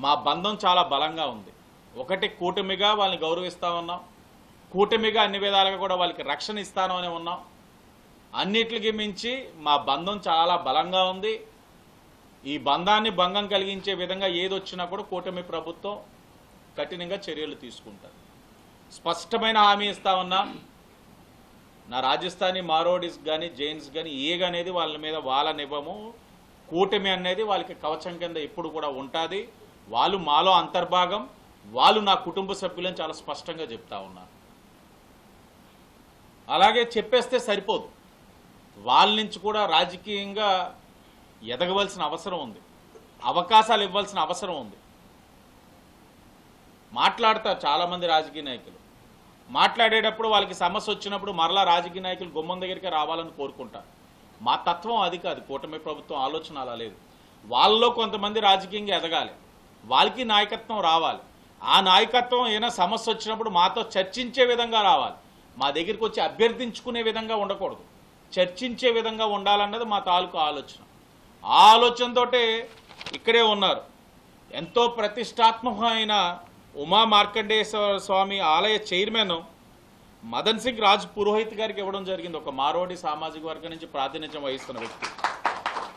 మా బంధం చాలా బలంగా ఉంది. ఒకటి కూటమిగా వాళ్ళని గౌరవిస్తా ఉన్నాం, కూటమిగా అన్ని విధాలుగా కూడా వాళ్ళకి రక్షణ ఇస్తాను అని ఉన్నాం. అన్నిటికి మించి మా బంధం చాలా బలంగా ఉంది. ఈ బంధాన్ని భంగం కలిగించే విధంగా ఏది వచ్చినా కూడా కూటమి ప్రభుత్వం కఠినంగా చర్యలు తీసుకుంటారు. స్పష్టమైన హామీ ఇస్తా ఉన్నాం. నా రాజస్థానీ మారోడీస్ కానీ జైన్స్ కానీ ఏగనేది వాళ్ళ మీద వాళ్ళనివ్వము. కూటమి అనేది వాళ్ళకి కవచం కింద ఎప్పుడు కూడా ఉంటుంది. వాళ్ళు మాలో అంతర్భాగం, వాళ్ళు నా కుటుంబ సభ్యులని చాలా స్పష్టంగా చెప్తా ఉన్నారు. అలాగే చెప్పేస్తే సరిపోదు, వాళ్ళ నుంచి కూడా రాజకీయంగా ఎదగవలసిన అవసరం ఉంది, అవకాశాలు ఇవ్వాల్సిన అవసరం ఉంది. మాట్లాడతారు చాలామంది రాజకీయ నాయకులు. మాట్లాడేటప్పుడు వాళ్ళకి సమస్య వచ్చినప్పుడు మరలా రాజకీయ నాయకులు గుమ్మం దగ్గరికి రావాలని కోరుకుంటారు. మా తత్వం అది కాదు, కూటమి ప్రభుత్వం ఆలోచన అలా లేదు. వాళ్ళలో కొంతమంది రాజకీయంగా ఎదగాలి, వాళ్ళకి నాయకత్వం రావాలి. ఆ నాయకత్వం ఏదైనా సమస్య వచ్చినప్పుడు మాతో చర్చించే విధంగా రావాలి. మా దగ్గరికి వచ్చి అభ్యర్థించుకునే విధంగా ఉండకూడదు, చర్చించే విధంగా ఉండాలన్నది మా తాలూకు ఆలోచన. ఆ ఆలోచనతో ఇక్కడే ఉన్నారు. ఎంతో ప్రతిష్టాత్మకమైన ఉమా మార్కండేశ్వర స్వామి ఆలయ చైర్మన్ మదన్ సింగ్ రాజ్ పురోహిత్ గారికి ఇవ్వడం జరిగింది. ఒక మార్వాడి సామాజిక వర్గం నుంచి ప్రాతినిధ్యం వహిస్తున్న వ్యక్తి.